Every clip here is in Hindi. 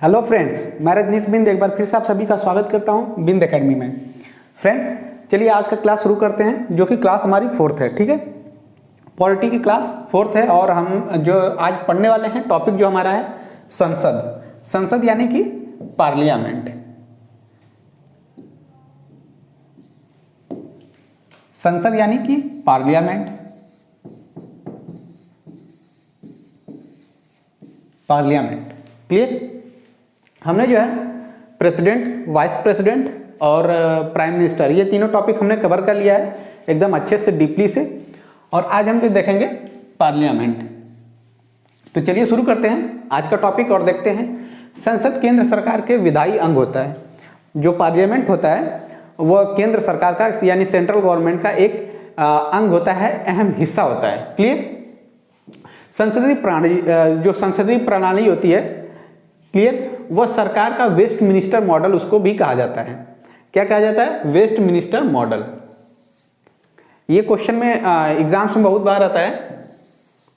हेलो फ्रेंड्स, मैं रजनीश बिंद एक बार फिर से आप सभी का स्वागत करता हूं बिंद एकेडमी में। फ्रेंड्स चलिए आज का क्लास शुरू करते हैं, जो कि क्लास हमारी 4th है। ठीक है, पॉलिटी की क्लास 4th है और हम जो आज पढ़ने वाले हैं टॉपिक जो हमारा है संसद। संसद यानी कि पार्लियामेंट। संसद यानी कि पार्लियामेंट। Parliament clear. हमने जो है प्रेसिडेंट, वाइस प्रेसिडेंट और प्राइम मिनिस्टर, ये तीनों टॉपिक हमने कवर कर लिया है एकदम अच्छे से, डीपली से। और आज हम जो देखेंगे पार्लियामेंट। तो चलिए शुरू करते हैं आज का टॉपिक और देखते हैं। संसद केंद्र सरकार के विधायी अंग होता है। जो पार्लियामेंट होता है वह केंद्र सरकार का यानी सेंट्रल गवर्नमेंट का एक अंग होता है, अहम हिस्सा होता है। क्लियर। संसदीय प्रणाली, जो संसदीय प्रणाली होती है, क्लियर, वह सरकार का वेस्ट मिनिस्टर मॉडल उसको भी कहा जाता है। क्या कहा जाता है? Westminster model. ये क्वेश्चन में एग्जाम्स में बहुत बार आता है,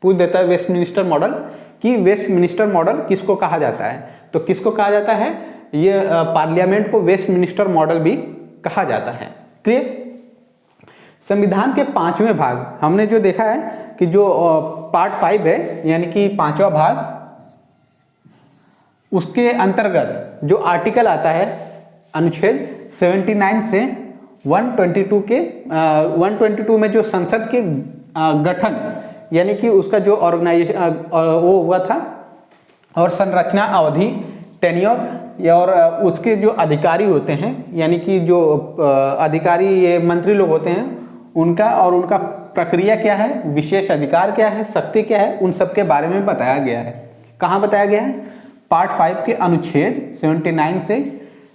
पूछ देता है वेस्ट मिनिस्टर मॉडल कि वेस्ट मिनिस्टर मॉडल किसको कहा जाता है। तो किसको कहा जाता है? ये पार्लियामेंट को वेस्ट मिनिस्टर मॉडल भी कहा जाता है। क्लियर। संविधान के 5वें भाग हमने जो देखा है कि जो पार्ट 5 है यानी कि 5वां भाग, उसके अंतर्गत जो आर्टिकल आता है अनुच्छेद 79 से 122 के 122 में जो संसद के गठन यानी कि उसका जो ऑर्गेनाइजेशन वो हुआ था और संरचना, अवधि, टेन्योर और उसके जो अधिकारी होते हैं यानी कि जो अधिकारी ये मंत्री लोग होते हैं उनका और उनका प्रक्रिया क्या है, विशेष अधिकार क्या है, शक्ति क्या है, उन सब के बारे में बताया गया है। कहाँ बताया गया है? पार्ट 5 के अनुच्छेद 79 से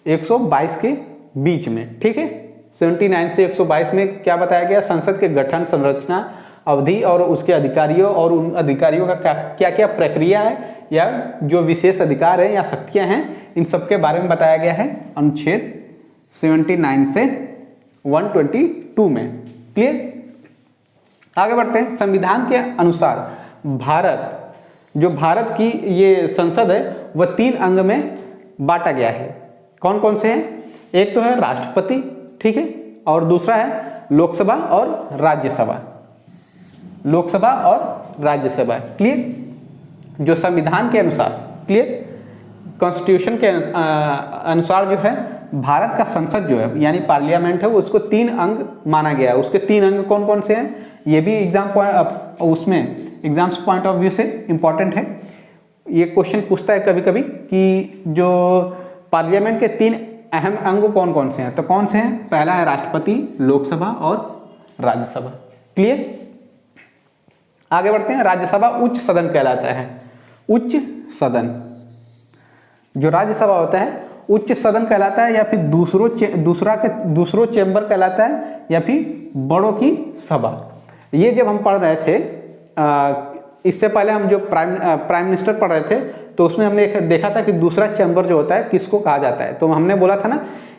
122 के बीच में। ठीक है, 79 से 122 में क्या बताया गया? संसद के गठन, संरचना, अवधि और उसके अधिकारियों और उन अधिकारियों का क्या क्या प्रक्रिया है या जो विशेष अधिकार है या शक्तियां हैं, इन सब के बारे में बताया गया है अनुच्छेद 79 से 122 में। क्लियर। आगे बढ़ते हैं। संविधान के अनुसार जो भारत की ये संसद है वह 3 अंग में बांटा गया है। कौन कौन से हैं? एक तो है राष्ट्रपति, ठीक है, और दूसरा है लोकसभा और राज्यसभा। लोकसभा और राज्यसभा। क्लियर। जो संविधान के अनुसार, क्लियर, कॉन्स्टिट्यूशन के अनुसार जो है भारत का संसद जो है यानी पार्लियामेंट है वो उसको 3 अंग माना गया है। उसके 3 अंग कौन कौन से हैं? ये भी एग्जाम्स पॉइंट ऑफ व्यू से इंपॉर्टेंट है। ये क्वेश्चन पूछता है कभी कभी कि जो पार्लियामेंट के 3 अहम अंग कौन कौन से हैं। तो कौन से हैं? पहला है राष्ट्रपति, लोकसभा और राज्यसभा। क्लियर। आगे बढ़ते हैं। राज्यसभा उच्च सदन कहलाता है। उच्च सदन। जो राज्यसभा होता है उच्च सदन कहलाता है या फिर दूसरों चेंबर कहलाता है या फिर बड़ों की सभा। ये जब हम पढ़ रहे थे इससे पहले हम जो प्राइम मिनिस्टर पढ़ रहे थे तो उसमें हमने देखा था कि दूसरा चैम्बर जो होता है किसको कहा जाता है। तो हमने बोला था ना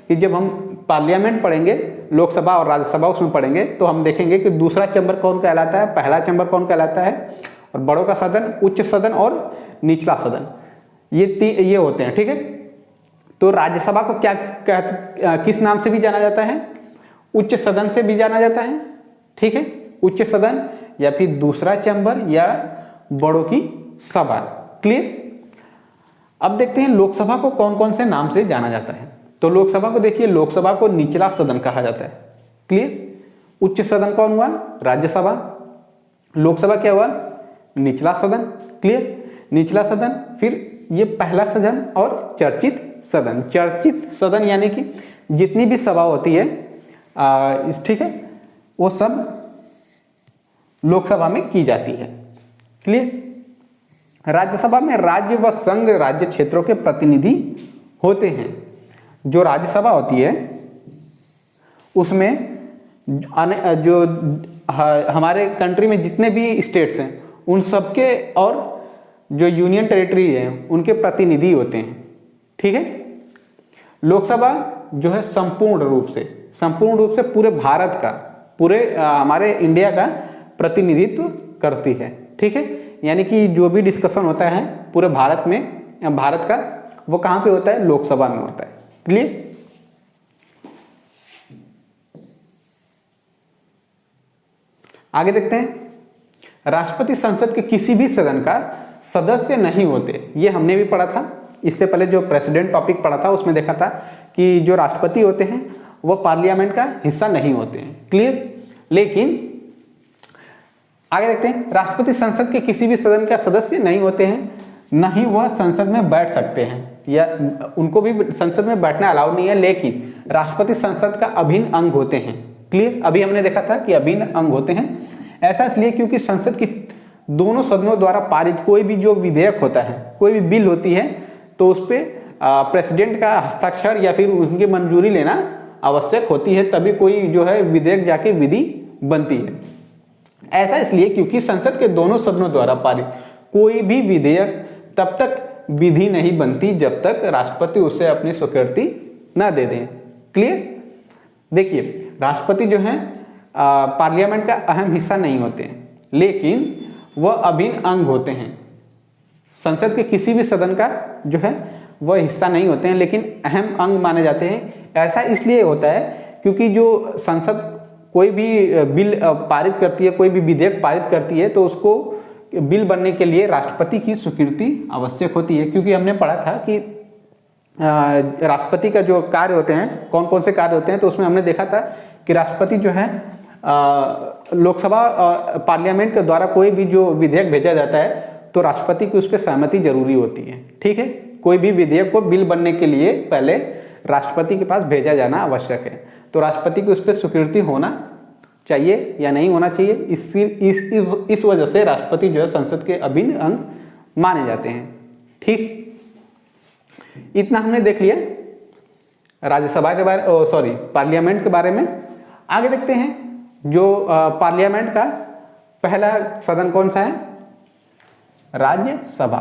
कि जब हम पार्लियामेंट पढ़ेंगे, लोकसभा और राज्यसभा उसमें पढ़ेंगे तो हम देखेंगे कि दूसरा चैम्बर कौन कहलाता है, पहला चैम्बर कौन कहलाता है, और बड़ों का सदन, उच्च सदन और निचला सदन, ये होते हैं। ठीक है। तो राज्यसभा को किस नाम से भी जाना जाता है? उच्च सदन से भी जाना जाता है। ठीक है, उच्च सदन या फिर दूसरा चैम्बर या बड़ों की सभा। क्लियर। अब देखते हैं लोकसभा को कौन कौन से नाम से जाना जाता है। तो लोकसभा को देखिए, लोकसभा को निचला सदन कहा जाता है। क्लियर। उच्च सदन कौन हुआ? राज्यसभा। लोकसभा क्या हुआ? निचला सदन। क्लियर। निचला सदन, फिर ये पहला सदन और चर्चित सदन। चर्चित सदन यानी कि जितनी भी सभा होती है ठीक है, वो सब लोकसभा में की जाती है। क्लियर। राज्यसभा में राज्य व संघ राज्य क्षेत्रों के प्रतिनिधि होते हैं। जो राज्यसभा होती है उसमें जो हमारे कंट्री में जितने भी स्टेट्स हैं उन सबके और जो यूनियन टेरिटरी है उनके प्रतिनिधि होते हैं। ठीक है। लोकसभा जो है संपूर्ण रूप से पूरे भारत का, पूरे हमारे इंडिया का प्रतिनिधित्व करती है। ठीक है, यानी कि जो भी डिस्कशन होता है पूरे भारत में, भारत का वो कहाँ पे होता है? लोकसभा में होता है। क्लियर? आगे देखते हैं, राष्ट्रपति संसद के किसी भी सदन का सदस्य नहीं होते। ये हमने भी पढ़ा था, इससे पहले जो प्रेसिडेंट टॉपिक पढ़ा था उसमें देखा था कि जो राष्ट्रपति होते हैं वो पार्लियामेंट का हिस्सा नहीं होते हैं। क्लियर? लेकिन आगे देखते हैं, राष्ट्रपति संसद के किसी भी सदन का सदस्य नहीं होते हैं, न ही वह संसद में बैठ सकते हैं, या उनको भी संसद में बैठना अलाउ नहीं है, लेकिन राष्ट्रपति संसद का अभिन्न अंग होते हैं। क्लियर? अभी हमने देखा था कि अभिन्न अंग होते हैं। ऐसा इसलिए क्योंकि संसद की दोनों सदनों द्वारा पारित कोई भी जो विधेयक होता है, कोई भी बिल होती है, तो उस पर प्रेसिडेंट का हस्ताक्षर या फिर उनकी मंजूरी लेना आवश्यक होती है, तभी कोई जो है विधेयक जाके विधि बनती है। ऐसा इसलिए क्योंकि संसद के दोनों सदनों द्वारा पारित कोई भी विधेयक तब तक विधि नहीं बनती जब तक राष्ट्रपति उसे अपनी स्वीकृति न दे दें। क्लियर? देखिए, राष्ट्रपति जो है पार्लियामेंट का अहम हिस्सा नहीं होते हैं, लेकिन वह अभिन्न अंग होते हैं। संसद के किसी भी सदन का जो है वह हिस्सा नहीं होते हैं, लेकिन अहम अंग माने जाते हैं। ऐसा इसलिए होता है क्योंकि जो संसद कोई भी बिल पारित करती है, कोई भी विधेयक पारित करती है, तो उसको बिल बनने के लिए राष्ट्रपति की स्वीकृति आवश्यक होती है। क्योंकि हमने पढ़ा था कि राष्ट्रपति का जो कार्य होते हैं, कौन कौन से कार्य होते हैं, तो उसमें हमने देखा था कि राष्ट्रपति जो है लोकसभा पार्लियामेंट के द्वारा कोई भी जो विधेयक भेजा जाता है तो राष्ट्रपति की उस पर सहमति जरूरी होती है। ठीक है? कोई भी विधेयक को बिल बनने के लिए पहले राष्ट्रपति के पास भेजा जाना आवश्यक है, तो राष्ट्रपति की उस पर स्वीकृति होना चाहिए या नहीं होना चाहिए। इस वजह से राष्ट्रपति जो है संसद के अभिन्न अंग माने जाते हैं। ठीक, इतना हमने देख लिया राज्यसभा के बारे, सॉरी पार्लियामेंट के बारे में। आगे देखते हैं, जो पार्लियामेंट का पहला सदन कौन सा है? राज्यसभा।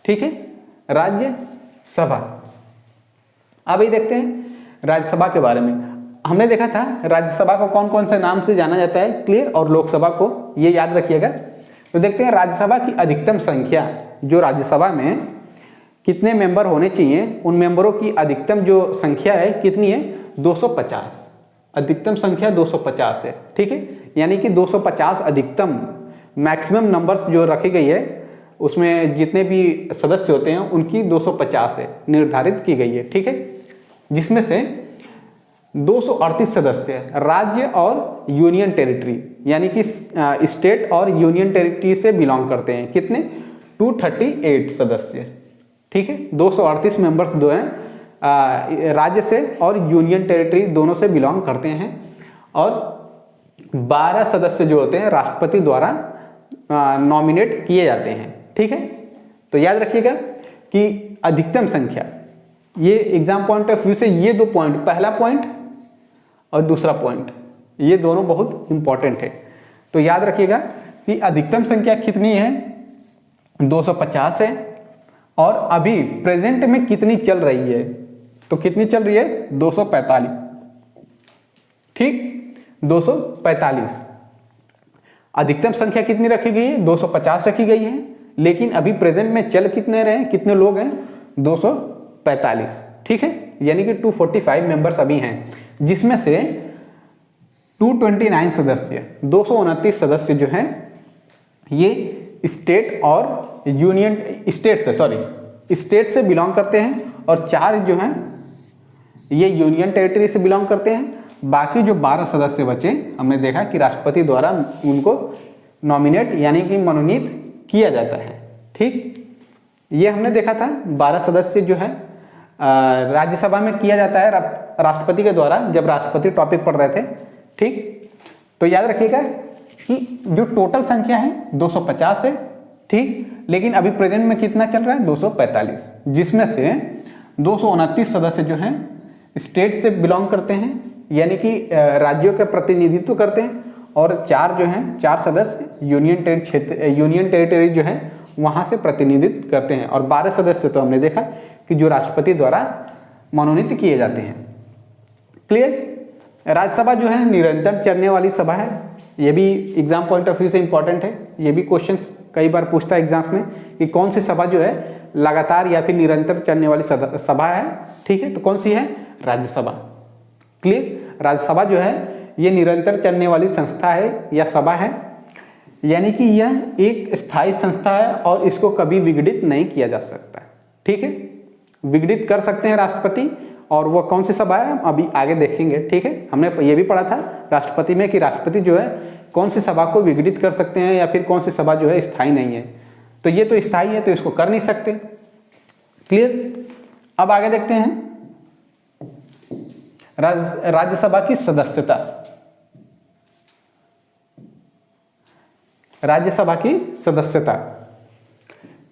ठीक है, राज्यसभा। अभी देखते हैं राज्यसभा के बारे में। हमने देखा था राज्यसभा को कौन कौन से नाम से जाना जाता है। क्लियर? और लोकसभा को, ये याद रखिएगा। तो देखते हैं राज्यसभा की अधिकतम संख्या, जो राज्यसभा में कितने मेंबर होने चाहिए, उन मेंबरों की अधिकतम जो संख्या है कितनी है? 250। अधिकतम संख्या 250 है। ठीक है, यानी कि 250 अधिकतम, मैक्सिमम नंबर्स जो रखी गई है उसमें जितने भी सदस्य होते हैं उनकी 250 है, निर्धारित की गई है। ठीक है, जिसमें से 238 सदस्य राज्य और यूनियन टेरिटरी, यानी कि स्टेट और यूनियन टेरिटरी से बिलोंग करते हैं। कितने? 238 सदस्य। ठीक है, 238 मेंबर्स जो हैं राज्य से और यूनियन टेरिटरी दोनों से बिलोंग करते हैं, और 12 सदस्य जो होते हैं राष्ट्रपति द्वारा नॉमिनेट किए जाते हैं। ठीक है, तो याद रखिएगा कि अधिकतम संख्या, ये एग्जाम पॉइंट ऑफ व्यू से ये दो पॉइंट, पहला पॉइंट और दूसरा पॉइंट, ये दोनों बहुत इंपॉर्टेंट है। तो याद रखिएगा कि अधिकतम संख्या कितनी है? 250 है, और अभी प्रेजेंट में कितनी चल रही है? तो कितनी चल रही है? 245। ठीक, 245। अधिकतम संख्या कितनी रखी गई है? 250 रखी गई है, लेकिन अभी प्रेजेंट में चल कितने रहे, कितने लोग हैं? 245। ठीक है, यानी कि 245 मेंबर्स अभी हैं, जिसमें से 229 सदस्य, 229 सदस्य जो हैं ये स्टेट और यूनियन स्टेट से बिलोंग करते हैं, और 4 जो हैं ये यूनियन टेरिटरी से बिलोंग करते हैं। बाकी जो 12 सदस्य बचे, हमने देखा कि राष्ट्रपति द्वारा उनको नॉमिनेट यानी कि मनोनीत किया जाता है। ठीक, ये हमने देखा था 12 सदस्य जो है राज्यसभा में किया जाता है राष्ट्रपति के द्वारा, जब राष्ट्रपति टॉपिक पढ़ रहे थे। ठीक, तो याद रखिएगा कि जो टोटल संख्या है 250 है। ठीक, लेकिन अभी प्रेजेंट में कितना चल रहा है? 245, जिसमें से 229 सदस्य जो हैं स्टेट से बिलोंग करते हैं, यानी कि राज्यों का प्रतिनिधित्व करते हैं, और 4 जो हैं 4 सदस्य यूनियन टेरिटरी जो है वहाँ से प्रतिनिधित्व करते हैं, और 12 सदस्य तो हमने देखा कि जो राष्ट्रपति द्वारा मनोनीत किए जाते हैं। क्लियर? राज्यसभा जो है निरंतर चलने वाली सभा है। ये भी एग्जाम पॉइंट ऑफ व्यू से इंपॉर्टेंट है। ये भी क्वेश्चंस कई बार पूछता है एग्जाम में कि कौन सी सभा जो है लगातार या फिर निरंतर चलने वाली सभा है, ठीक है। तो कौन सी है? राज्यसभा। क्लियर? राज्यसभा जो है ये निरंतर चलने वाली संस्था है या सभा है, यानी कि यह एक स्थायी संस्था है और इसको कभी विघटित नहीं किया जा सकता, ठीक है। विघटित कर सकते हैं राष्ट्रपति, और वो कौन सी सभा है अभी आगे देखेंगे, ठीक है। हमने ये भी पढ़ा था राष्ट्रपति में कि राष्ट्रपति जो है कौन सी सभा को विघटित कर सकते हैं या फिर कौन सी सभा जो है स्थायी नहीं है। तो ये तो स्थायी है तो इसको कर नहीं सकते। क्लियर? अब आगे देखते हैं राज्यसभा की सदस्यता। राज्यसभा की सदस्यता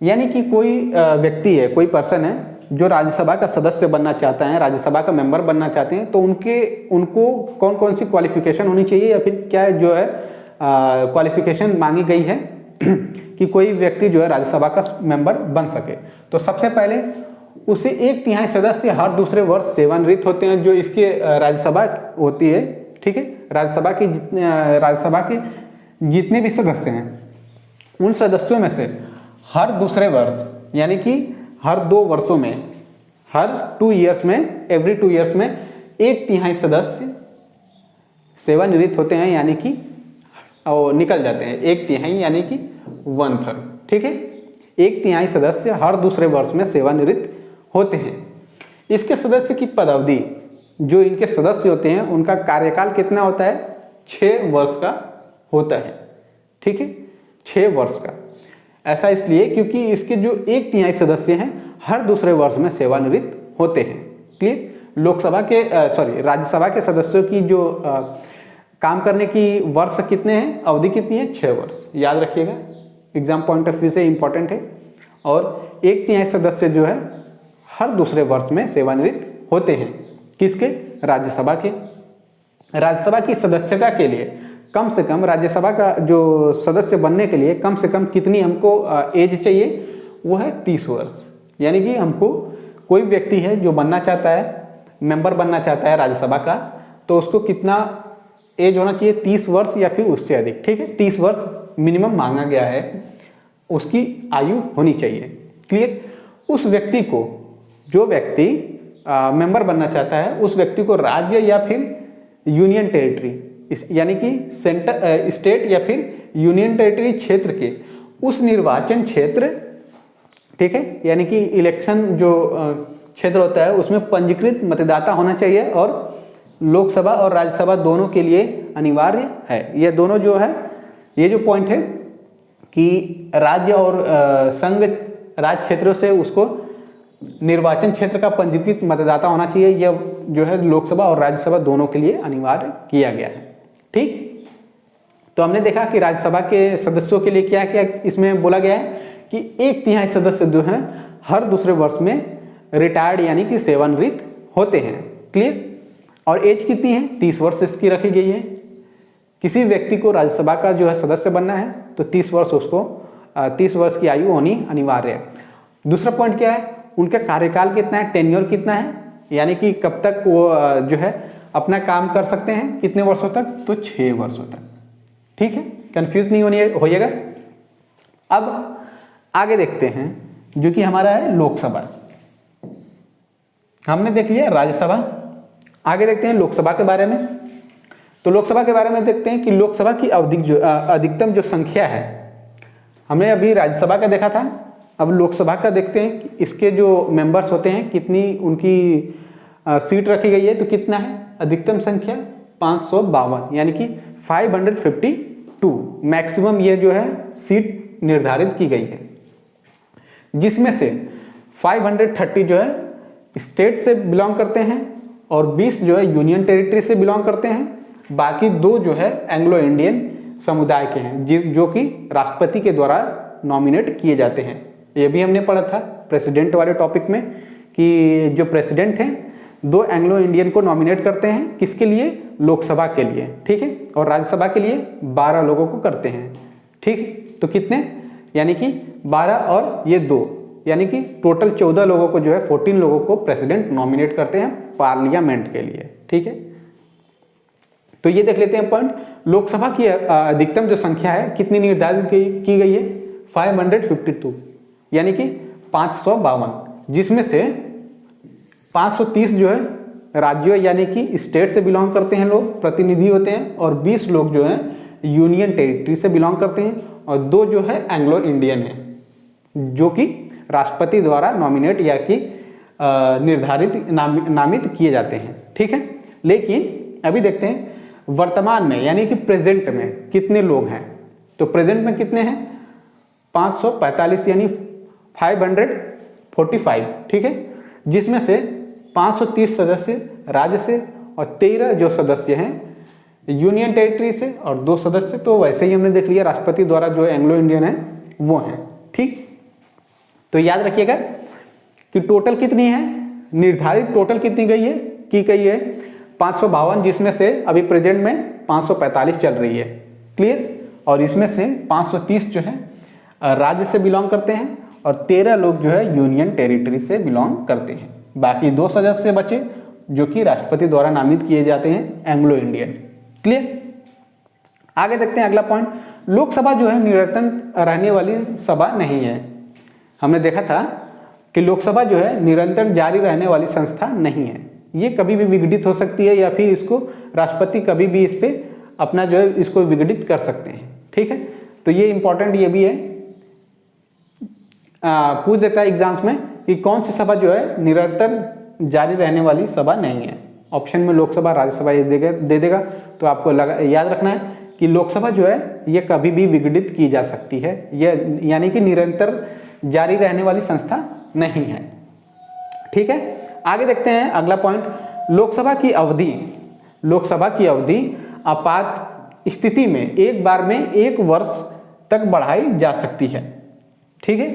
यानी कि कोई व्यक्ति है, कोई पर्सन है जो राज्यसभा का सदस्य बनना चाहता है, राज्यसभा का मेंबर बनना चाहते हैं, तो उनको कौन कौन सी क्वालिफिकेशन होनी चाहिए या फिर क्या जो है क्वालिफिकेशन मांगी गई है कि कोई व्यक्ति जो है राज्यसभा का मेंबर बन सके। तो सबसे पहले उसे 1/3 सदस्य हर दूसरे वर्ष सेवानिवृत्त होते हैं, जो इसकी राज्यसभा होती है, ठीक है। राज्यसभा के जितने भी सदस्य हैं उन सदस्यों में से हर दूसरे वर्ष यानी कि हर 2 वर्षों में, हर 2 ईयर्स में, एवरी 2 ईयर्स में 1/3 सदस्य सेवानिवृत्त होते हैं, यानी कि निकल जाते हैं। 1/3 यानी कि 1/3, ठीक है। 1/3 सदस्य हर दूसरे वर्ष में सेवानिवृत्त होते हैं। इसके सदस्य की पदावधि, जो इनके सदस्य होते हैं उनका कार्यकाल कितना होता है? 6 वर्ष का होता है, ठीक है। 6 वर्ष का। ऐसा इसलिए क्योंकि इसके जो 1/3 सदस्य हैं हर दूसरे वर्ष में सेवानिवृत्त होते हैं। क्लियर? लोकसभा के राज्यसभा के सदस्यों की जो काम करने की वर्ष कितने हैं, अवधि कितनी है? 6 वर्ष। याद रखिएगा, एग्जाम पॉइंट ऑफ व्यू से इंपॉर्टेंट है। और 1/3 सदस्य जो है हर दूसरे वर्ष में सेवानिवृत्त होते हैं। किसके? राज्यसभा के। राज्यसभा की सदस्यता के लिए कम से कम, राज्यसभा का जो सदस्य बनने के लिए कम से कम कितनी हमको एज चाहिए? वो है 30 वर्ष। यानी कि हमको कोई व्यक्ति है जो बनना चाहता है, मेंबर बनना चाहता है राज्यसभा का, तो उसको कितना एज होना चाहिए? 30 वर्ष या फिर उससे अधिक, ठीक है। 30 वर्ष मिनिमम मांगा गया है, उसकी आयु होनी चाहिए। क्लियर? उस व्यक्ति को, जो व्यक्ति मेंबर बनना चाहता है, उस व्यक्ति को राज्य या फिर यूनियन टेरिटरी, यानी कि स्टेट या फिर यूनियन टेरिटरी क्षेत्र के उस निर्वाचन क्षेत्र, ठीक है, यानी कि इलेक्शन जो क्षेत्र होता है उसमें पंजीकृत मतदाता होना चाहिए, और लोकसभा और राज्यसभा दोनों के लिए अनिवार्य है। ये दोनों जो है, ये जो पॉइंट है कि राज्य और संघ राज्य क्षेत्रों से उसको निर्वाचन क्षेत्र का पंजीकृत मतदाता होना चाहिए, यह जो है लोकसभा और राज्यसभा दोनों के लिए अनिवार्य किया गया है, ठीक। तो हमने देखा कि राज्यसभा के सदस्यों के लिए क्या क्या इसमें बोला गया है कि 1/3 सदस्य जो हैं हर दूसरे वर्ष में रिटायर्ड यानी कि सेवानिवृत्त होते हैं। क्लियर? और एज कितनी है? 30 वर्ष इसकी रखी गई है। किसी व्यक्ति को राज्यसभा का जो है सदस्य बनना है तो 30 वर्ष उसको 30 वर्ष की आयु होनी अनिवार्य है। दूसरा पॉइंट क्या है? उनका कार्यकाल कितना है, टेन्योर कितना है, यानी कि कब तक वो जो है अपना काम कर सकते हैं, कितने वर्षों तक? तो 6 वर्षों तक। ठीक है, कंफ्यूज नहीं होइएगा। अब आगे देखते हैं जो कि हमारा है लोकसभा। हमने देख लिया राज्यसभा, आगे देखते हैं लोकसभा के बारे में। तो लोकसभा के बारे में देखते हैं कि लोकसभा की अधिकतम जो संख्या है, हमने अभी राज्यसभा का देखा था, अब लोकसभा का देखते हैं कि इसके जो मेंबर्स होते हैं कितनी उनकी सीट रखी गई है। तो कितना है अधिकतम संख्या? 552 यानी कि 552 मैक्सिमम ये जो है सीट निर्धारित की गई है, जिसमें से 530 जो है स्टेट से बिलोंग करते हैं और 20 जो है यूनियन टेरिटरी से बिलोंग करते हैं। बाकी 2 जो है एंग्लो इंडियन समुदाय के हैं जो कि राष्ट्रपति के द्वारा नॉमिनेट किए जाते हैं। ये भी हमने पढ़ा था प्रेसिडेंट वाले टॉपिक में कि जो प्रेसिडेंट हैं 2 एंग्लो इंडियन को नॉमिनेट करते हैं, किसके लिए? लोकसभा के लिए। ठीक है, और राज्यसभा के लिए 12 लोगों को करते हैं। ठीक, तो कितने? यानी कि 12 और ये 2 यानी कि टोटल 14 लोगों को जो है 14 लोगों को प्रेसिडेंट नॉमिनेट करते हैं पार्लियामेंट के लिए। ठीक है, तो ये देख लेते हैं पॉइंट। लोकसभा की अधिकतम जो संख्या है कितनी निर्धारित की गई है? 552 यानी कि 552, जिसमें से 530 जो है राज्यों यानी कि स्टेट से बिलोंग करते हैं लोग, प्रतिनिधि होते हैं, और 20 लोग जो हैं यूनियन टेरिटरी से बिलोंग करते हैं, और 2 जो है एंग्लो इंडियन हैं, जो कि राष्ट्रपति द्वारा नॉमिनेट या कि निर्धारित नामित किए जाते हैं। ठीक है, लेकिन अभी देखते हैं वर्तमान में यानी कि प्रेजेंट में कितने लोग हैं। तो प्रेजेंट में कितने हैं? 545 यानी 545। ठीक है, जिसमें से 530 सदस्य राज्य से और 13 जो सदस्य हैं यूनियन टेरिटरी से और 2 सदस्य तो वैसे ही हमने देख लिया राष्ट्रपति द्वारा जो एंग्लो इंडियन है वो हैं। ठीक, तो याद रखिएगा कि टोटल कितनी है, निर्धारित टोटल कितनी की गई है 552, जिसमें से अभी प्रेजेंट में 545 चल रही है। क्लियर, और इसमें से 530 जो है राज्य से बिलोंग करते हैं और 13 लोग जो है यूनियन टेरिटरी से बिलोंग करते हैं। बाकी 2 सदस्य बचे जो कि राष्ट्रपति द्वारा नामित किए जाते हैं एंग्लो इंडियन। क्लियर, आगे देखते हैं अगला पॉइंट। लोकसभा जो है निरंतर रहने वाली सभा नहीं है। हमने देखा था कि लोकसभा जो है निरंतर जारी रहने वाली संस्था नहीं है, ये कभी भी विघटित हो सकती है या फिर इसको राष्ट्रपति कभी भी इस पे अपना जो है इसको विघटित कर सकते हैं। ठीक है, तो ये इंपॉर्टेंट ये भी है, पूछ देता है एग्जाम्स में कि कौन सी सभा जो है निरंतर जारी रहने वाली सभा नहीं है। ऑप्शन में लोकसभा, राज्यसभा ये दे देगा, तो आपको याद रखना है कि लोकसभा जो है ये कभी भी विघटित की जा सकती है, यह यानी कि निरंतर जारी रहने वाली संस्था नहीं है। ठीक है, आगे देखते हैं अगला पॉइंट। लोकसभा की अवधि आपात स्थिति में एक बार में 1 वर्ष तक बढ़ाई जा सकती है। ठीक है,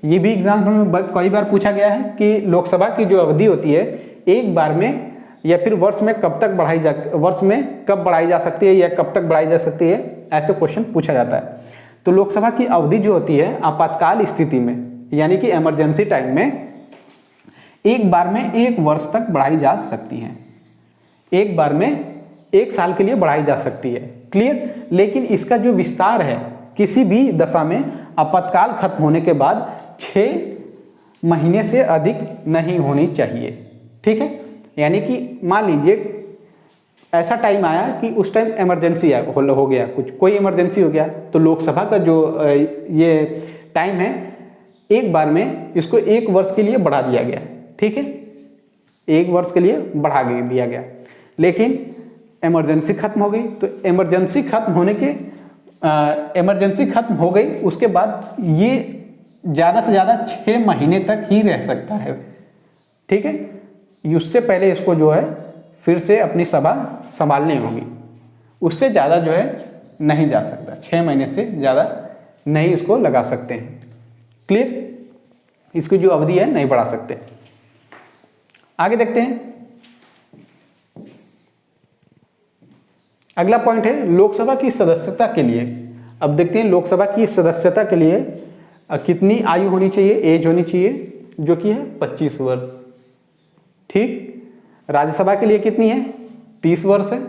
ये भी एग्जाम में कई बार पूछा गया है कि लोकसभा की जो अवधि होती है एक बार में या फिर वर्ष में कब बढ़ाई जा सकती है या कब तक बढ़ाई जा सकती है, ऐसे क्वेश्चन पूछा जाता है। तो लोकसभा की अवधि जो होती है आपातकाल स्थिति में यानी कि इमरजेंसी टाइम में एक बार में 1 वर्ष तक बढ़ाई जा सकती है, एक बार में 1 साल के लिए बढ़ाई जा सकती है। क्लियर, लेकिन इसका जो विस्तार है किसी भी दशा में आपातकाल खत्म होने के बाद 6 महीने से अधिक नहीं होनी चाहिए। ठीक है, यानी कि मान लीजिए ऐसा टाइम आया कि उस टाइम इमरजेंसी हो गया, कोई इमरजेंसी हो गया, तो लोकसभा का जो ये टाइम है एक बार में इसको 1 वर्ष के लिए बढ़ा दिया गया। ठीक है, 1 वर्ष के लिए बढ़ा दिया गया, लेकिन इमरजेंसी खत्म हो गई, तो इमरजेंसी खत्म हो गई उसके बाद ये ज़्यादा से ज़्यादा 6 महीने तक ही रह सकता है। ठीक है, उससे पहले इसको जो है फिर से अपनी सभा संभालनी होगी, उससे ज़्यादा जो है नहीं जा सकता, 6 महीने से ज़्यादा नहीं इसको लगा सकते हैं। क्लियर, इसकी जो अवधि है नहीं बढ़ा सकते। आगे देखते हैं अगला पॉइंट है लोकसभा की सदस्यता के लिए। अब देखते हैं लोकसभा की सदस्यता के लिए कितनी आयु होनी चाहिए, एज होनी चाहिए, जो कि है 25 वर्ष। ठीक, राज्यसभा के लिए कितनी है, 30 वर्ष है,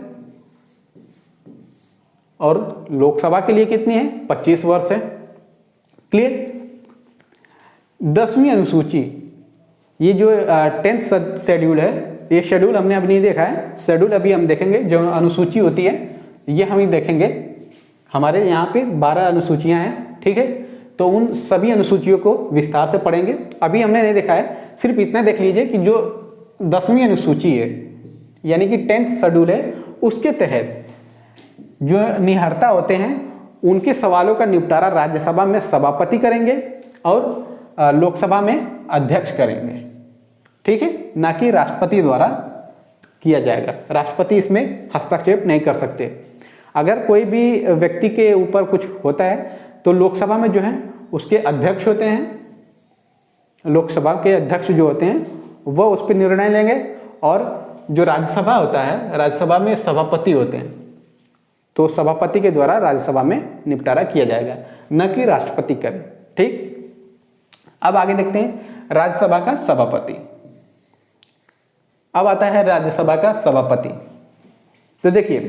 और लोकसभा के लिए कितनी है, 25 वर्ष है। क्लियर, 10वीं अनुसूची, ये जो 10th शेड्यूल है, ये शेड्यूल हमने अभी नहीं देखा है, शेड्यूल अभी हम देखेंगे। जो अनुसूची होती है ये हम ही देखेंगे। हमारे यहाँ पे 12 अनुसूचियाँ हैं। ठीक है, तो उन सभी अनुसूचियों को विस्तार से पढ़ेंगे। अभी हमने नहीं देखा है, सिर्फ इतना देख लीजिए कि जो 10वीं अनुसूची है यानी कि 10th शेड्यूल है, उसके तहत जो निहर्ता होते हैं उनके सवालों का निपटारा राज्यसभा में सभापति करेंगे और लोकसभा में अध्यक्ष करेंगे। ठीक है, ना कि राष्ट्रपति द्वारा किया जाएगा। राष्ट्रपति इसमें हस्तक्षेप नहीं कर सकते। अगर कोई भी व्यक्ति के ऊपर कुछ होता है तो लोकसभा में जो है उसके अध्यक्ष होते हैं, लोकसभा के अध्यक्ष जो होते हैं वह उस पर निर्णय लेंगे, और जो राज्यसभा होता है, राज्यसभा में सभापति होते हैं, तो सभापति के द्वारा राज्यसभा में निपटारा किया जाएगा, न कि राष्ट्रपति करे। ठीक, अब आगे देखते हैं राज्यसभा का सभापति। अब आता है राज्यसभा का सभापति। तो देखिए,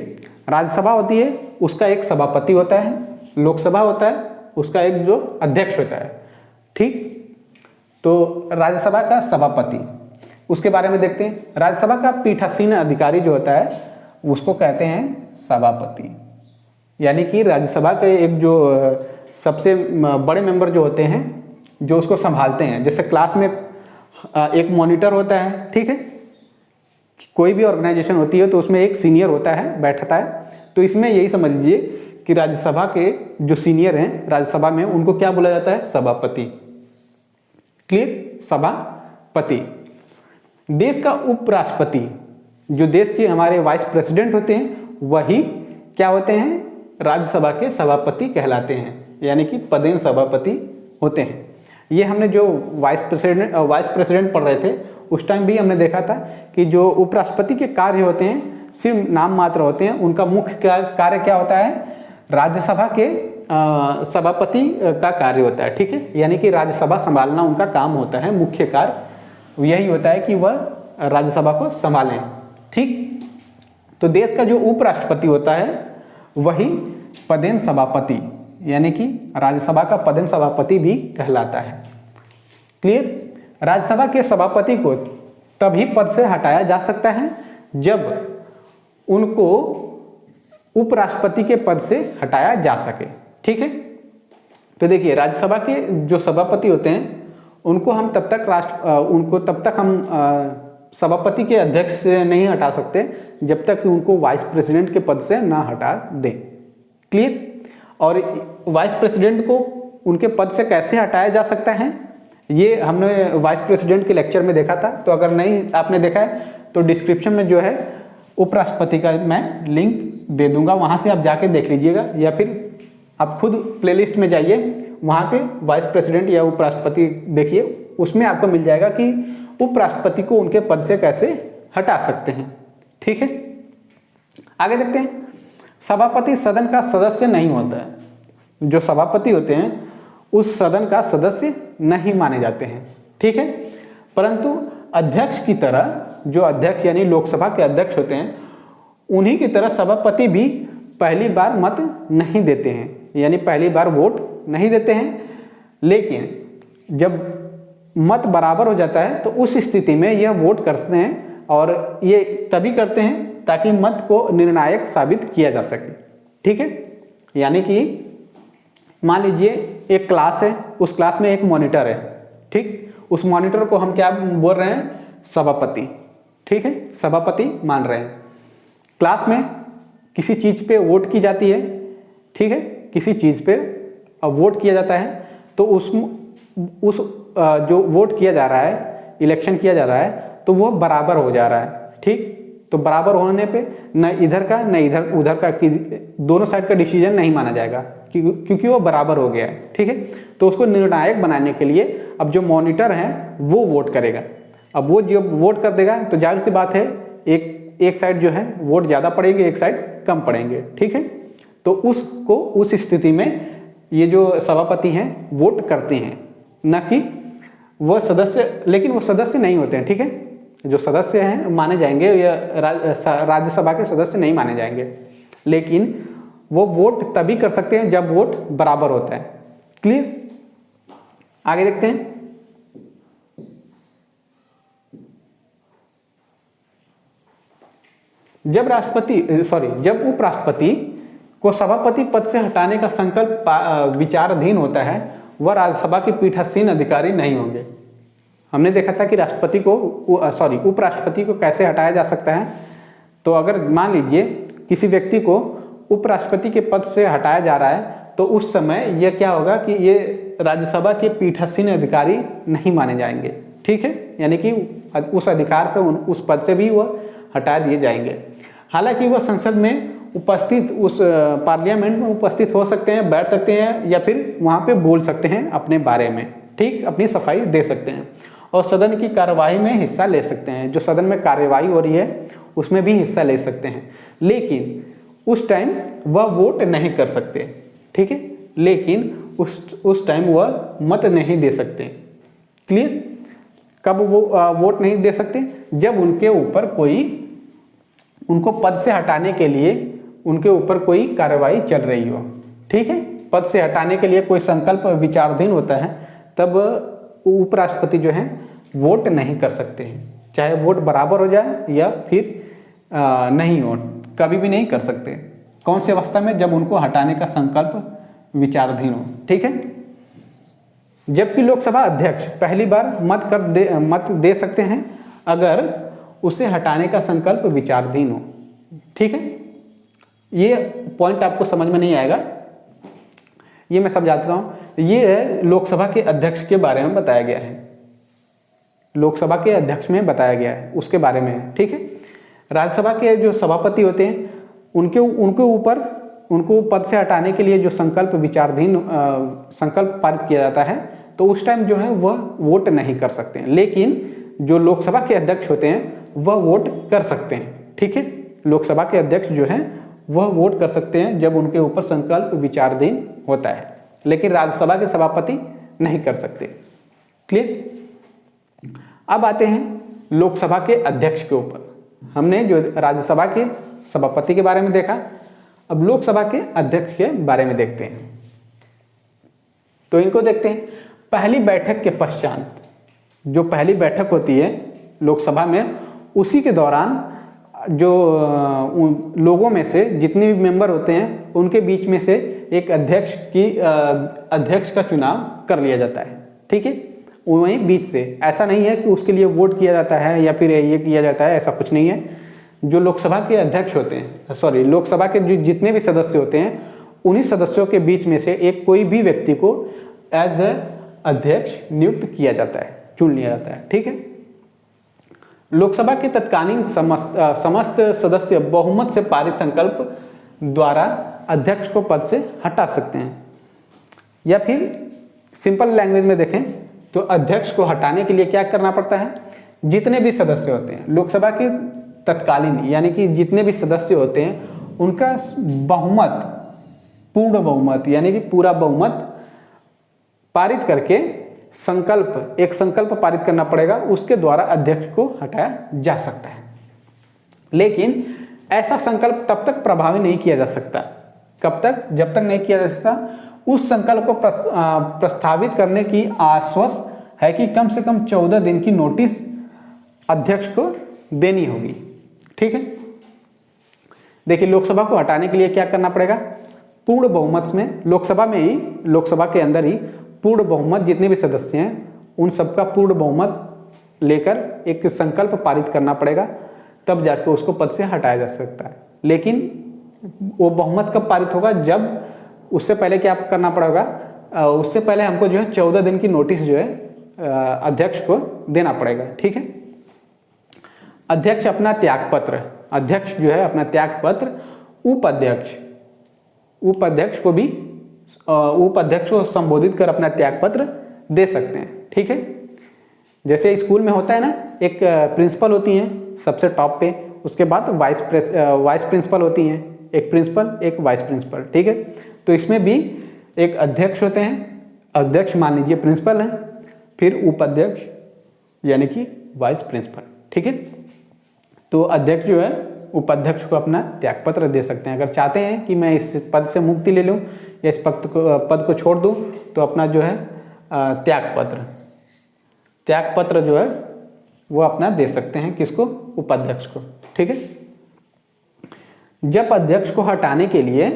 राज्यसभा होती है उसका एक सभापति होता है, लोकसभा होता है उसका एक जो अध्यक्ष होता है। ठीक, तो राज्यसभा का सभापति, उसके बारे में देखते हैं। राज्यसभा का पीठासीन अधिकारी जो होता है उसको कहते हैं सभापति, यानी कि राज्यसभा के एक जो सबसे बड़े मेंबर जो होते हैं जो उसको संभालते हैं। जैसे क्लास में एक मॉनिटर होता है, ठीक है, कोई भी ऑर्गेनाइजेशन होती है तो उसमें एक सीनियर होता है, बैठता है। तो इसमें यही समझ लीजिए कि राज्यसभा के जो सीनियर हैं राज्यसभा में उनको क्या बोला जाता है? सभापति। क्लियर? सभापति। देश का उपराष्ट्रपति, जो देश के हमारे वाइस प्रेसिडेंट होते हैं, वही क्या होते हैं? राज्यसभा के सभापति कहलाते हैं, यानी कि पदेन सभापति होते हैं। ये हमने जो वाइस प्रेसिडेंट पढ़ रहे थे उस टाइम भी हमने देखा था कि जो उपराष्ट्रपति के कार्य होते हैं सिर्फ नाम मात्र होते हैं, उनका मुख्य कार्य क्या होता है? राज्यसभा के सभापति का कार्य होता है, ठीक है, यानी कि राज्यसभा संभालना उनका काम होता है, मुख्य कार्य यही होता है कि वह राज्यसभा को संभालें, ठीक। तो देश का जो उपराष्ट्रपति होता है वही पदेन सभापति, यानी कि राज्यसभा का पदेन सभापति भी कहलाता है। क्लियर? राज्यसभा के सभापति को तभी पद से हटाया जा सकता है जब उनको उपराष्ट्रपति के पद से हटाया जा सके, ठीक है। तो देखिए राज्यसभा के जो सभापति होते हैं उनको हम तब तक हम सभापति के अध्यक्ष से नहीं हटा सकते जब तक कि उनको वाइस प्रेसिडेंट के पद से ना हटा दें। क्लियर? और वाइस प्रेसिडेंट को उनके पद से कैसे हटाया जा सकता है ये हमने वाइस प्रेसिडेंट के लेक्चर में देखा था। तो अगर नहीं आपने देखा है तो डिस्क्रिप्शन में जो है उपराष्ट्रपति का मैं लिंक दे दूंगा, वहाँ से आप जाके देख लीजिएगा, या फिर आप खुद प्लेलिस्ट में जाइए, वहाँ पे वाइस प्रेसिडेंट या उपराष्ट्रपति देखिए, उसमें आपको मिल जाएगा कि उपराष्ट्रपति को उनके पद से कैसे हटा सकते हैं, ठीक है। आगे देखते हैं। सभापति सदन का सदस्य नहीं होता है। जो सभापति होते हैं उस सदन का सदस्य नहीं माने जाते हैं, ठीक है, परंतु अध्यक्ष की तरह, जो अध्यक्ष यानी लोकसभा के अध्यक्ष होते हैं, उन्हीं की तरह सभापति भी पहली बार मत नहीं देते हैं, यानी पहली बार वोट नहीं देते हैं। लेकिन जब मत बराबर हो जाता है तो उस स्थिति में यह वोट करते हैं, और ये तभी करते हैं ताकि मत को निर्णायक साबित किया जा सके, ठीक है। यानी कि मान लीजिए एक क्लास है, उस क्लास में एक मॉनिटर है, ठीक, उस मॉनिटर को हम क्या बोल रहे हैं? सभापति, ठीक है, सभापति मान रहे हैं। क्लास में किसी चीज़ पे वोट की जाती है, ठीक है, किसी चीज़ पे वोट किया जाता है, तो उस जो वोट किया जा रहा है, इलेक्शन किया जा रहा है, तो वो बराबर हो जा रहा है, ठीक। तो बराबर होने पे न इधर का न इधर उधर का, दोनों साइड का डिसीजन नहीं माना जाएगा क्योंकि वो बराबर हो गया है, ठीक है। तो उसको निर्णायक बनाने के लिए अब जो मॉनिटर है वो वोट करेगा। अब वो जब वोट कर देगा तो जाहिर सी बात है एक साइड जो है वोट ज़्यादा पड़ेंगे, एक साइड कम पड़ेंगे, ठीक है। तो उसको उस स्थिति में ये जो सभापति हैं वोट करते हैं, न कि वह सदस्य, लेकिन वो सदस्य नहीं होते हैं, ठीक है। जो सदस्य हैं माने जाएंगे, या राज्यसभा के सदस्य नहीं माने जाएंगे, लेकिन वो वोट तभी कर सकते हैं जब वोट बराबर होता है। क्लियर? आगे देखते हैं। जब उपराष्ट्रपति को सभापति पद से हटाने का संकल्प विचाराधीन होता है, वह राज्यसभा के पीठासीन अधिकारी नहीं होंगे। हमने देखा था कि उपराष्ट्रपति को कैसे हटाया जा सकता है। तो अगर मान लीजिए किसी व्यक्ति को उपराष्ट्रपति के पद से हटाया जा रहा है तो उस समय यह क्या होगा कि ये राज्यसभा के पीठासीन अधिकारी नहीं माने जाएंगे, ठीक है, यानी कि उस अधिकार से उस पद से भी वह हटा दिए जाएंगे। हालांकि वह संसद में उपस्थित, उस पार्लियामेंट में उपस्थित हो सकते हैं, बैठ सकते हैं, या फिर वहाँ पे बोल सकते हैं अपने बारे में, ठीक, अपनी सफाई दे सकते हैं, और सदन की कार्यवाही में हिस्सा ले सकते हैं। जो सदन में कार्यवाही हो रही है उसमें भी हिस्सा ले सकते हैं, लेकिन उस टाइम वह वोट नहीं कर सकते, ठीक है, लेकिन उस टाइम वह मत नहीं दे सकते। क्लियर? कब वो वोट नहीं दे सकते? जब उनके ऊपर उनको पद से हटाने के लिए उनके ऊपर कोई कार्रवाई चल रही हो, ठीक है, पद से हटाने के लिए कोई संकल्प विचाराधीन होता है, तब उपराष्ट्रपति जो हैं वोट नहीं कर सकते हैं, चाहे वोट बराबर हो जाए या फिर नहीं हो, कभी भी नहीं कर सकते। कौन सी अवस्था में? जब उनको हटाने का संकल्प विचाराधीन हो। ठीक है। जबकि लोकसभा अध्यक्ष पहली बार मत दे सकते हैं अगर उसे हटाने का संकल्प विचाराधीन हो। ठीक है। ये पॉइंट आपको समझ में नहीं आएगा, ये मैं समझाता हूँ। ये लोकसभा के अध्यक्ष के बारे में बताया गया है, लोकसभा के अध्यक्ष में बताया गया है, उसके बारे में है। ठीक है। राज्यसभा के जो सभापति होते हैं उनको पद से हटाने के लिए जो संकल्प पारित किया जाता है, तो उस टाइम जो है वह वोट नहीं कर सकते हैं। लेकिन जो लोकसभा के अध्यक्ष होते हैं वह वोट कर सकते हैं। ठीक है। लोकसभा के अध्यक्ष जो हैं वह वोट कर सकते हैं जब उनके ऊपर संकल्प विचाराधीन होता है, लेकिन राज्यसभा के सभापति नहीं कर सकते। क्लियर। अब आते हैं लोकसभा के अध्यक्ष के ऊपर। हमने जो राज्यसभा के सभापति के बारे में देखा, अब लोकसभा के अध्यक्ष के बारे में देखते हैं। तो इनको देखते हैं। पहली बैठक के पश्चात, जो पहली बैठक होती है लोकसभा में, उसी के दौरान जो लोगों में से जितने भी मेंबर होते हैं उनके बीच में से एक अध्यक्ष का चुनाव कर लिया जाता है। ठीक है। वहीं बीच से, ऐसा नहीं है कि उसके लिए वोट किया जाता है या फिर ये किया जाता है, ऐसा कुछ नहीं है। जो लोकसभा के अध्यक्ष होते हैं, लोकसभा के जो जितने भी सदस्य होते हैं, उन्हीं सदस्यों के बीच में से एक कोई भी व्यक्ति को एज ए अध्यक्ष नियुक्त किया जाता है, चुन लिया जाता है। ठीक है। लोकसभा के तत्कालीन समस्त सदस्य बहुमत से पारित संकल्प द्वारा अध्यक्ष को पद से हटा सकते हैं। या फिर सिंपल लैंग्वेज में देखें तो अध्यक्ष को हटाने के लिए क्या करना पड़ता है? जितने भी सदस्य होते हैं लोकसभा के तत्कालीन, यानी कि जितने भी सदस्य होते हैं, उनका बहुमत, पूर्ण बहुमत यानी कि पूरा बहुमत पारित करके एक संकल्प पारित करना पड़ेगा, उसके द्वारा अध्यक्ष को हटाया जा सकता है। लेकिन ऐसा संकल्प तब तक प्रभावी नहीं किया जा सकता। कब तक? जब तक नहीं किया जा सकता उस संकल्प को प्रस्तावित करने की आश्वस्त है कि कम से कम 14 दिन की नोटिस अध्यक्ष को देनी होगी। ठीक है। देखिए, लोकसभा को हटाने के लिए क्या करना पड़ेगा? पूर्ण बहुमत में, लोकसभा के अंदर ही पूर्ण बहुमत, जितने भी सदस्य हैं उन सबका पूर्ण बहुमत लेकर एक संकल्प पारित करना पड़ेगा, तब जाकर उसको पद से हटाया जा सकता है। लेकिन वो बहुमत कब पारित होगा? जब उससे पहले क्या करना पड़ेगा? उससे पहले हमको जो है 14 दिन की नोटिस जो है अध्यक्ष को देना पड़ेगा। ठीक है। अध्यक्ष अपना त्यागपत्र, अध्यक्ष जो है अपना त्यागपत्र उपाध्यक्ष को भी उपाध्यक्ष को संबोधित कर अपना त्यागपत्र दे सकते हैं। ठीक है। जैसे स्कूल में होता है ना, एक प्रिंसिपल होती हैं सबसे टॉप पे, उसके बाद वाइस प्रिंसिपल होती हैं, एक प्रिंसिपल एक वाइस प्रिंसिपल। ठीक है। तो इसमें भी एक अध्यक्ष होते हैं, अध्यक्ष मान लीजिए प्रिंसिपल है, फिर उपाध्यक्ष यानी कि वाइस प्रिंसिपल। ठीक है। तो अध्यक्ष जो है उपाध्यक्ष को अपना त्यागपत्र दे सकते हैं। अगर चाहते हैं कि मैं इस पद से मुक्ति ले लूं या इस पद को छोड़ दूं, तो अपना जो है त्यागपत्र जो है वो अपना दे सकते हैं। किसको? उपाध्यक्ष को। ठीक है। जब अध्यक्ष को हटाने के लिए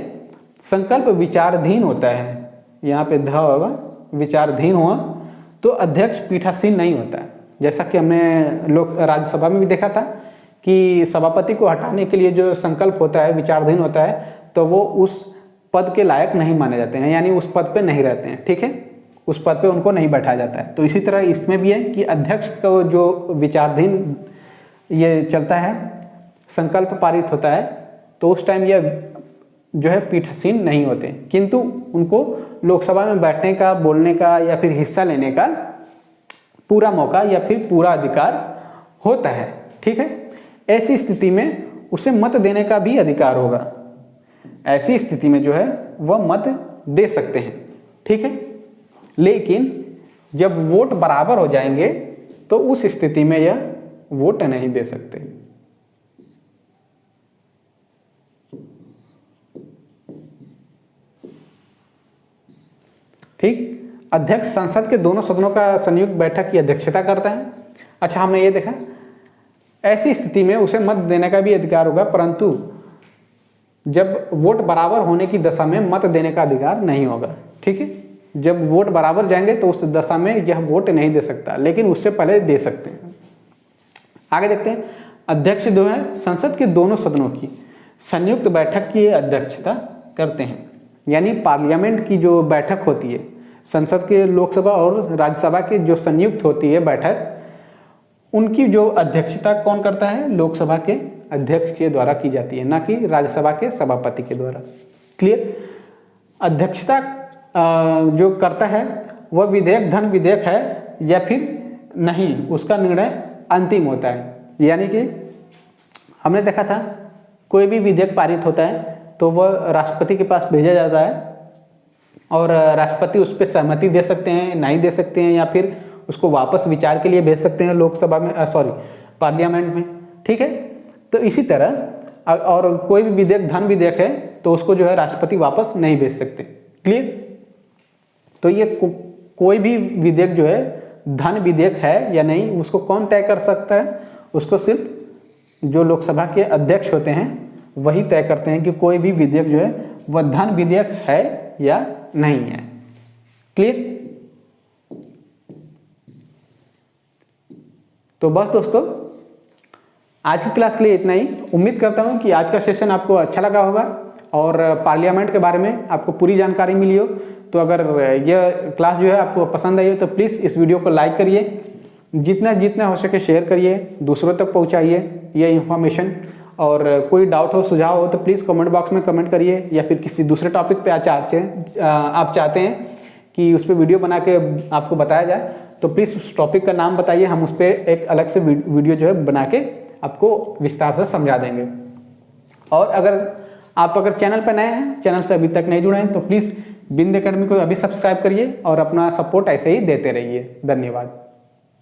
संकल्प विचाराधीन होता है, यहाँ पे ध होगा, विचाराधीन हुआ, तो अध्यक्ष पीठासीन नहीं होता है। जैसा कि हमने राज्यसभा में भी देखा था कि सभापति को हटाने के लिए जो संकल्प होता है विचाराधीन होता है, तो वो उस पद के लायक नहीं माने जाते हैं, यानी उस पद पे नहीं रहते हैं। ठीक है। उस पद पे उनको नहीं बैठाया जाता है। तो इसी तरह इसमें भी है कि अध्यक्ष को जो विचाराधीन ये चलता है, संकल्प पारित होता है, तो उस टाइम यह जो है पीठासीन नहीं होते, किंतु उनको लोकसभा में बैठने का, बोलने का या फिर हिस्सा लेने का पूरा मौका या फिर पूरा अधिकार होता है। ठीक है। ऐसी स्थिति में उसे मत देने का भी अधिकार होगा। ऐसी स्थिति में जो है वह मत दे सकते हैं। ठीक है। लेकिन जब वोट बराबर हो जाएंगे तो उस स्थिति में यह वोट नहीं दे सकते। ठीक। अध्यक्ष संसद के दोनों सदनों का संयुक्त बैठक की अध्यक्षता करता है। अच्छा, हमने ये देखा ऐसी स्थिति में उसे मत देने का भी अधिकार होगा, परंतु जब वोट बराबर होने की दशा में मत देने का अधिकार नहीं होगा। ठीक है, जब वोट बराबर जाएंगे तो उस दशा में यह वोट नहीं दे सकता, लेकिन उससे पहले दे सकते हैं। आगे देखते हैं, अध्यक्ष जो है संसद के दोनों सदनों की संयुक्त बैठक की अध्यक्षता करते हैं। यानी पार्लियामेंट की जो बैठक होती है, संसद के लोकसभा और राज्यसभा की जो संयुक्त होती है बैठक, उनकी जो अध्यक्षता कौन करता है? लोकसभा के अध्यक्ष के द्वारा की जाती है, ना कि राज्यसभा के सभापति के द्वारा। क्लियर? अध्यक्षता जो करता है वह विधेयक धन विधेयक है या फिर नहीं, उसका निर्णय अंतिम होता है। यानी कि हमने देखा था कोई भी विधेयक पारित होता है तो वह राष्ट्रपति के पास भेजा जाता है और राष्ट्रपति उस पर सहमति दे सकते हैं, नहीं दे सकते हैं, या फिर उसको वापस विचार के लिए भेज सकते हैं लोकसभा में, पार्लियामेंट में। ठीक है, तो इसी तरह और कोई भी विधेयक धन विधेयक है तो उसको जो है राष्ट्रपति वापस नहीं भेज सकते। क्लियर? तो ये कोई भी विधेयक जो है धन विधेयक है या नहीं, उसको कौन तय कर सकता है? उसको सिर्फ जो लोकसभा के अध्यक्ष होते हैं वही तय करते हैं कि कोई भी विधेयक जो है वह धन विधेयक है या नहीं है। क्लियर? तो बस दोस्तों, आज की क्लास के लिए इतना ही। उम्मीद करता हूं कि आज का सेशन आपको अच्छा लगा होगा और पार्लियामेंट के बारे में आपको पूरी जानकारी मिली हो। तो अगर यह क्लास जो है आपको पसंद आई हो तो प्लीज़ इस वीडियो को लाइक करिए, जितना हो सके शेयर करिए, दूसरों तक पहुंचाइए यह इन्फॉर्मेशन। और कोई डाउट हो, सुझाव हो तो प्लीज़ कमेंट बॉक्स में कमेंट करिए, या फिर किसी दूसरे टॉपिक पे आप चाहते हैं कि उस पर वीडियो बना के आपको बताया जाए तो प्लीज़ उस टॉपिक का नाम बताइए, हम उस पर एक अलग से वीडियो जो है बना के आपको विस्तार से समझा देंगे। और अगर चैनल पर नए हैं, चैनल से अभी तक नहीं जुड़े हैं, तो प्लीज़ बिंद एकेडमी को अभी सब्सक्राइब करिए और अपना सपोर्ट ऐसे ही देते रहिए। धन्यवाद।